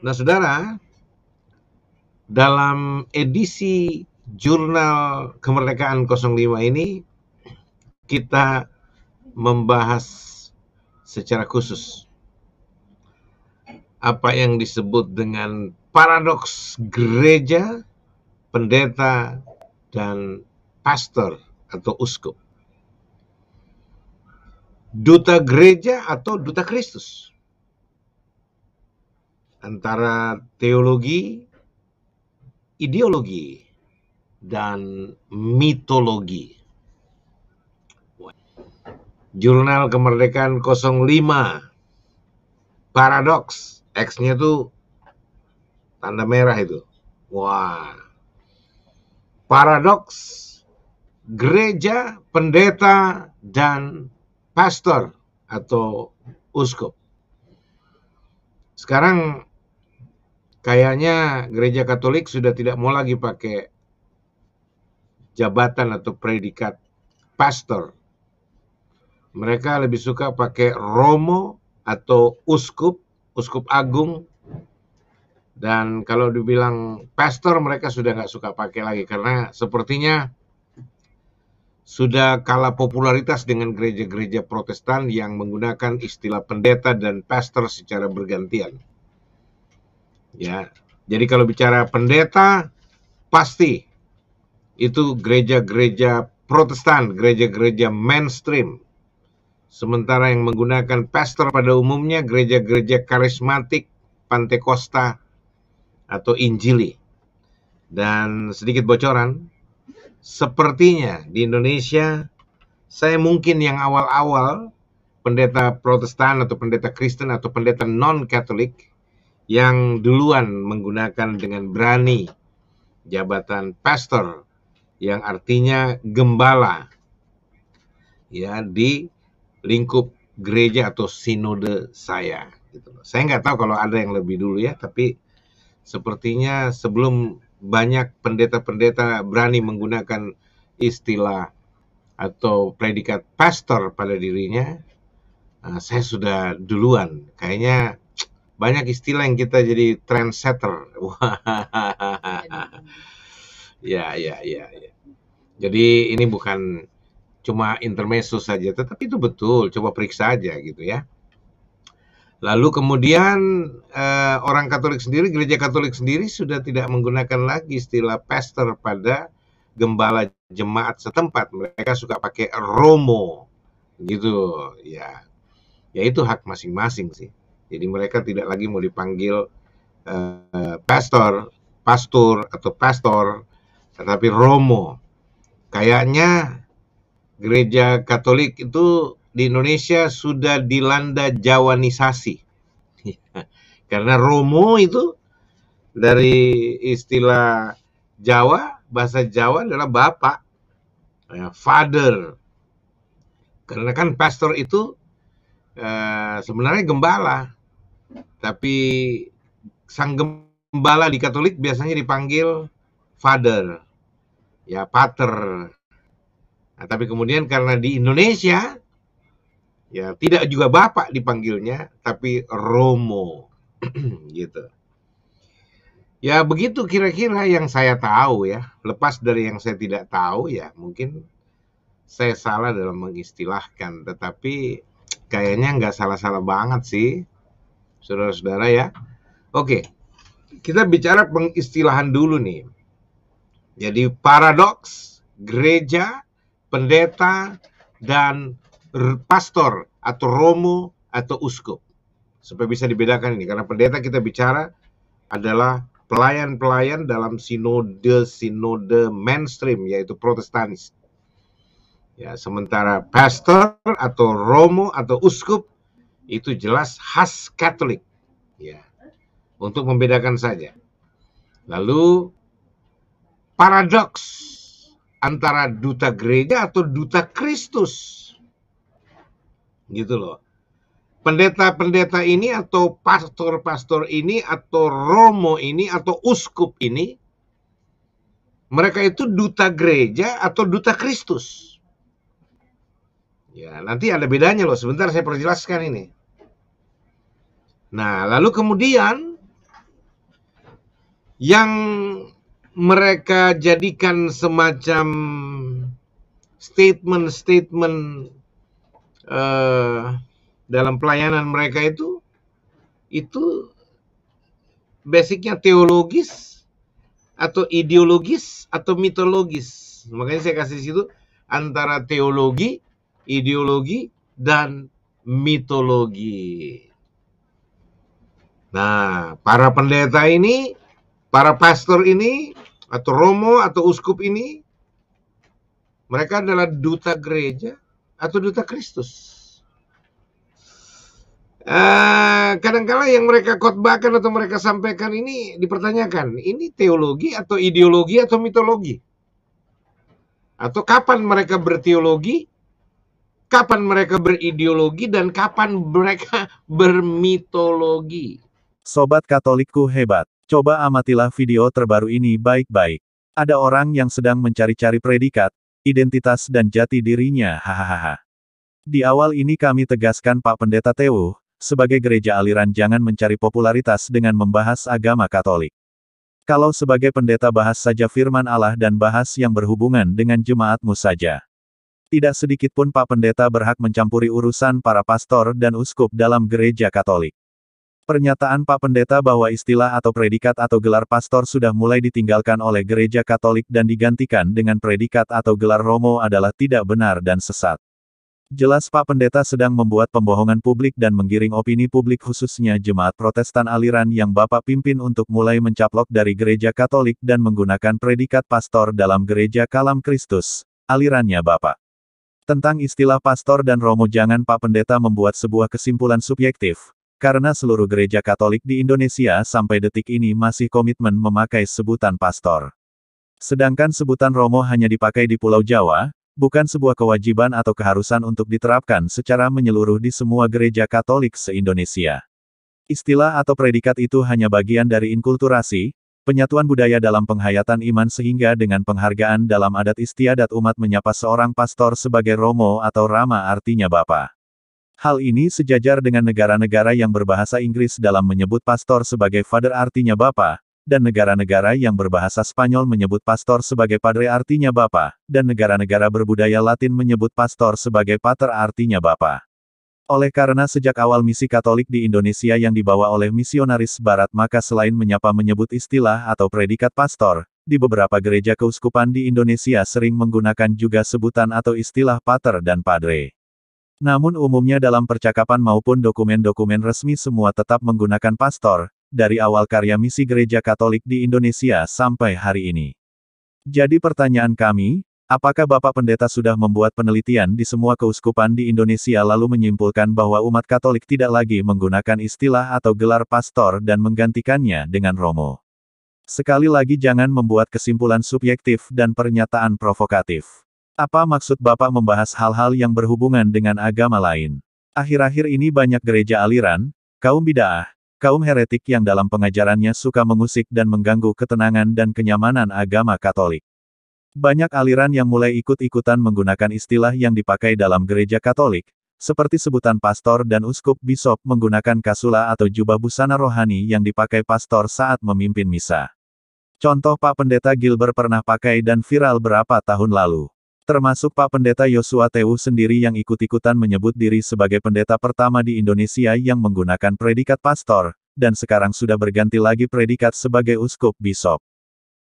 Nah, saudara, dalam edisi Jurnal Kemerdekaan 05 ini, kita membahas secara khusus apa yang disebut dengan paradoks gereja, pendeta, dan pastor atau uskup. Duta gereja atau duta Kristus. Antara teologi, ideologi, dan mitologi. Jurnal Kemerdekaan 05, paradoks, X-nya tuh tanda merah itu. Wah, paradoks gereja, pendeta, dan pastor atau uskup. Sekarang kayaknya gereja Katolik sudah tidak mau lagi pakai jabatan atau predikat pastor. Mereka lebih suka pakai romo atau uskup, uskup agung. Dan kalau dibilang pastor, mereka sudah nggak suka pakai lagi karena sepertinya sudah kalah popularitas dengan gereja-gereja Protestan yang menggunakan istilah pendeta dan pastor secara bergantian. Ya, jadi kalau bicara pendeta, pasti itu gereja-gereja Protestan, gereja-gereja mainstream. Sementara yang menggunakan pastor pada umumnya gereja-gereja karismatik, Pantekosta, atau Injili. Dan sedikit bocoran, sepertinya di Indonesia, saya mungkin yang awal-awal pendeta Protestan atau pendeta Kristen atau pendeta non-Katolik yang duluan menggunakan dengan berani jabatan pastor yang artinya gembala ya di lingkup gereja atau sinode saya gitu. Saya nggak tahu kalau ada yang lebih dulu ya, tapi sepertinya sebelum banyak pendeta-pendeta berani menggunakan istilah atau predikat pastor pada dirinya, saya sudah duluan. Kayaknya banyak istilah yang kita jadi trendsetter. Ya. Jadi ini bukan cuma intermezzo saja, tetapi itu betul. Coba periksa aja gitu ya. Lalu kemudian orang Katolik sendiri, gereja Katolik sendiri sudah tidak menggunakan lagi istilah pastor pada gembala jemaat setempat. Mereka suka pakai romo gitu ya. Ya itu hak masing-masing sih. Jadi mereka tidak lagi mau dipanggil pastor atau pastor, tetapi romo. Kayaknya gereja Katolik itu di Indonesia sudah dilanda Jawanisasi. Karena romo itu dari istilah Jawa, bahasa Jawa adalah bapak, father. Karena kan pastor itu sebenarnya gembala, tapi sang gembala di Katolik biasanya dipanggil father, ya pater. Nah, tapi kemudian karena di Indonesia ya tidak juga bapak dipanggilnya, tapi romo, gitu. Ya begitu kira-kira yang saya tahu ya. Lepas dari yang saya tidak tahu ya mungkin saya salah dalam mengistilahkan, tetapi kayaknya nggak salah-salah banget sih, saudara-saudara ya. Oke, kita bicara pengistilahan dulu nih. Jadi paradoks, gereja, pendeta, dan pastor atau romo atau uskup. Supaya bisa dibedakan ini, karena pendeta kita bicara adalah pelayan-pelayan dalam sinode mainstream, yaitu Protestanis. Ya, sementara pastor atau romo atau uskup itu jelas khas Katolik. Ya, untuk membedakan saja. Lalu paradoks antara duta gereja atau duta Kristus. Gitu loh. Pendeta-pendeta ini atau pastor-pastor ini atau romo ini atau uskup ini, mereka itu duta gereja atau duta Kristus. Ya, nanti ada bedanya loh. Sebentar saya perjelaskan ini. Nah, lalu kemudian yang mereka jadikan semacam statement-statement dalam pelayanan mereka itu basicnya teologis atau ideologis atau mitologis. Makanya saya kasih di situ antara teologi, ideologi, dan mitologi. Nah, para pendeta ini, para pastor ini, atau romo atau uskup ini, mereka adalah duta gereja atau duta Kristus. Kadang-kala yang mereka khotbahkan atau mereka sampaikan ini dipertanyakan, ini teologi atau ideologi atau mitologi? Atau kapan mereka berteologi, kapan mereka berideologi, dan kapan mereka bermitologi? Sobat Katolikku hebat, coba amatilah video terbaru ini baik-baik. Ada orang yang sedang mencari-cari predikat, identitas dan jati dirinya, hahaha. Di awal ini kami tegaskan Pak Pendeta Tewu, sebagai gereja aliran jangan mencari popularitas dengan membahas agama Katolik. Kalau sebagai pendeta bahas saja firman Allah dan bahas yang berhubungan dengan jemaatmu saja. Tidak sedikit pun Pak Pendeta berhak mencampuri urusan para pastor dan uskup dalam gereja Katolik. Pernyataan Pak Pendeta bahwa istilah atau predikat atau gelar pastor sudah mulai ditinggalkan oleh gereja Katolik dan digantikan dengan predikat atau gelar romo adalah tidak benar dan sesat. Jelas Pak Pendeta sedang membuat pembohongan publik dan menggiring opini publik khususnya jemaat Protestan aliran yang Bapak pimpin untuk mulai mencaplok dari gereja Katolik dan menggunakan predikat pastor dalam gereja Kalam Kristus, alirannya Bapak. Tentang istilah pastor dan romo jangan Pak Pendeta membuat sebuah kesimpulan subjektif, karena seluruh gereja Katolik di Indonesia sampai detik ini masih komitmen memakai sebutan pastor. Sedangkan sebutan romo hanya dipakai di Pulau Jawa, bukan sebuah kewajiban atau keharusan untuk diterapkan secara menyeluruh di semua gereja Katolik se-Indonesia. Istilah atau predikat itu hanya bagian dari inkulturasi, penyatuan budaya dalam penghayatan iman sehingga dengan penghargaan dalam adat istiadat umat menyapa seorang pastor sebagai romo atau rama artinya bapa. Hal ini sejajar dengan negara-negara yang berbahasa Inggris dalam menyebut pastor sebagai father artinya bapa, dan negara-negara yang berbahasa Spanyol menyebut pastor sebagai padre artinya bapa, dan negara-negara berbudaya Latin menyebut pastor sebagai pater artinya bapa. Oleh karena sejak awal misi Katolik di Indonesia yang dibawa oleh misionaris Barat maka selain menyebut istilah atau predikat pastor, di beberapa gereja keuskupan di Indonesia sering menggunakan juga sebutan atau istilah pater dan padre. Namun umumnya dalam percakapan maupun dokumen-dokumen resmi semua tetap menggunakan pastor, dari awal karya misi gereja Katolik di Indonesia sampai hari ini. Jadi pertanyaan kami, apakah Bapak Pendeta sudah membuat penelitian di semua keuskupan di Indonesia lalu menyimpulkan bahwa umat Katolik tidak lagi menggunakan istilah atau gelar pastor dan menggantikannya dengan romo? Sekali lagi jangan membuat kesimpulan subjektif dan pernyataan provokatif. Apa maksud Bapak membahas hal-hal yang berhubungan dengan agama lain? Akhir-akhir ini banyak gereja aliran, kaum bid'ah, kaum heretik yang dalam pengajarannya suka mengusik dan mengganggu ketenangan dan kenyamanan agama Katolik. Banyak aliran yang mulai ikut-ikutan menggunakan istilah yang dipakai dalam gereja Katolik, seperti sebutan pastor dan uskup bisop menggunakan kasula atau jubah busana rohani yang dipakai pastor saat memimpin misa. Contoh Pak Pendeta Gilbert pernah pakai dan viral berapa tahun lalu. Termasuk Pak Pendeta Yosua Tewu sendiri yang ikut-ikutan menyebut diri sebagai pendeta pertama di Indonesia yang menggunakan predikat pastor, dan sekarang sudah berganti lagi predikat sebagai uskup bisop.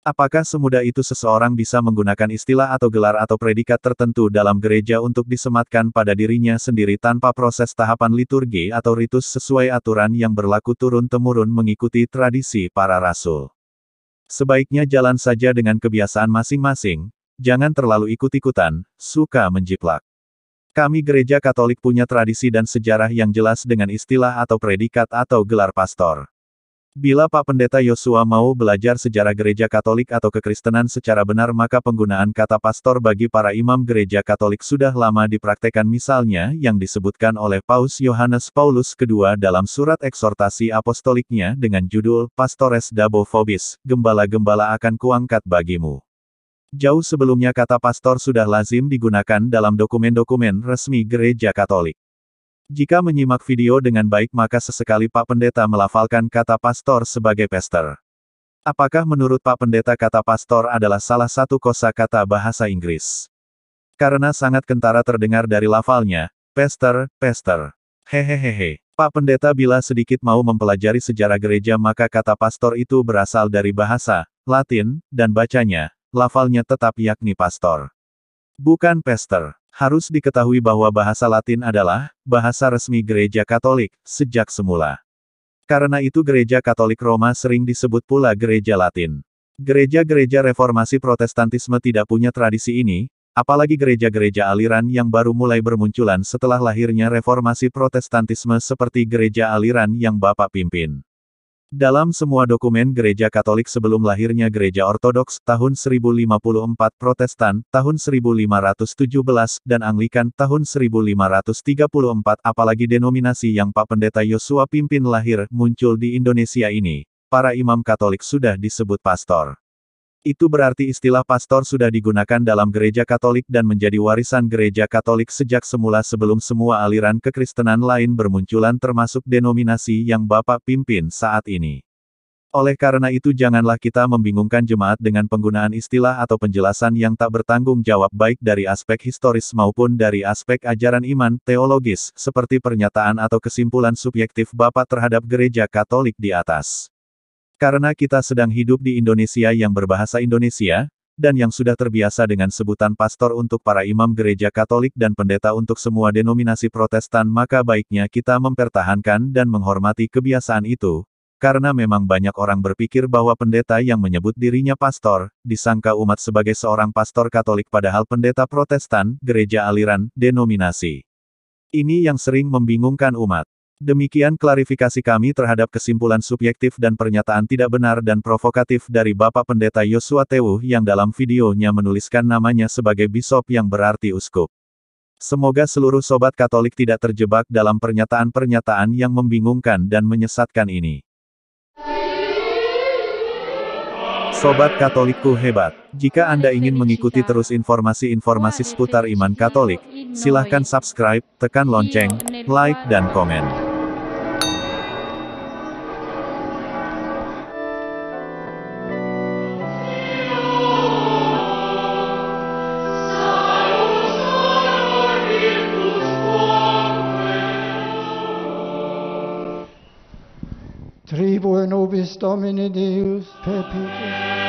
Apakah semudah itu seseorang bisa menggunakan istilah atau gelar atau predikat tertentu dalam gereja untuk disematkan pada dirinya sendiri tanpa proses tahapan liturgi atau ritus sesuai aturan yang berlaku turun-temurun mengikuti tradisi para rasul? Sebaiknya jalan saja dengan kebiasaan masing-masing. Jangan terlalu ikut-ikutan, suka menjiplak. Kami gereja Katolik punya tradisi dan sejarah yang jelas dengan istilah atau predikat atau gelar pastor. Bila Pak Pendeta Yosua mau belajar sejarah gereja Katolik atau kekristenan secara benar maka penggunaan kata pastor bagi para imam gereja Katolik sudah lama dipraktekkan misalnya yang disebutkan oleh Paus Yohanes Paulus II dalam surat eksortasi apostoliknya dengan judul Pastores Dabo Vobis, Gembala-gembala akan kuangkat bagimu. Jauh sebelumnya kata pastor sudah lazim digunakan dalam dokumen-dokumen resmi gereja Katolik. Jika menyimak video dengan baik maka sesekali Pak Pendeta melafalkan kata pastor sebagai pester. Apakah menurut Pak Pendeta kata pastor adalah salah satu kosakata bahasa Inggris? Karena sangat kentara terdengar dari lafalnya, pastor, pastor. Hehehehe. Pak Pendeta bila sedikit mau mempelajari sejarah gereja maka kata pastor itu berasal dari bahasa Latin, dan bacanya, lafalnya tetap yakni pastor. Bukan pastor. Harus diketahui bahwa bahasa Latin adalah bahasa resmi Gereja Katolik sejak semula. Karena itu Gereja Katolik Roma sering disebut pula Gereja Latin. Gereja-gereja reformasi Protestantisme tidak punya tradisi ini, apalagi gereja-gereja aliran yang baru mulai bermunculan setelah lahirnya reformasi Protestantisme seperti gereja aliran yang Bapak pimpin. Dalam semua dokumen Gereja Katolik sebelum lahirnya Gereja Ortodoks tahun 1054 Protestan tahun 1517 dan Anglikan tahun 1534 apalagi denominasi yang Pak Pendeta Yosua pimpin lahir muncul di Indonesia ini, para imam Katolik sudah disebut pastor. Itu berarti istilah pastor sudah digunakan dalam Gereja Katolik dan menjadi warisan Gereja Katolik sejak semula sebelum semua aliran kekristenan lain bermunculan termasuk denominasi yang Bapak pimpin saat ini. Oleh karena itu janganlah kita membingungkan jemaat dengan penggunaan istilah atau penjelasan yang tak bertanggung jawab baik dari aspek historis maupun dari aspek ajaran iman teologis, seperti pernyataan atau kesimpulan subjektif Bapak terhadap Gereja Katolik di atas. Karena kita sedang hidup di Indonesia yang berbahasa Indonesia, dan yang sudah terbiasa dengan sebutan pastor untuk para imam gereja Katolik dan pendeta untuk semua denominasi Protestan maka baiknya kita mempertahankan dan menghormati kebiasaan itu, karena memang banyak orang berpikir bahwa pendeta yang menyebut dirinya pastor, disangka umat sebagai seorang pastor Katolik padahal pendeta Protestan, gereja aliran, denominasi. Ini yang sering membingungkan umat. Demikian klarifikasi kami terhadap kesimpulan subjektif dan pernyataan tidak benar dan provokatif dari Bapak Pendeta Yosua Tewuh yang dalam videonya menuliskan namanya sebagai bisop yang berarti uskup. Semoga seluruh sobat Katolik tidak terjebak dalam pernyataan-pernyataan yang membingungkan dan menyesatkan ini. Sobat Katolikku hebat, jika Anda ingin mengikuti terus informasi-informasi seputar iman Katolik, silahkan subscribe, tekan lonceng, like dan komen. Tribue nobis Domini Deus perpetuus.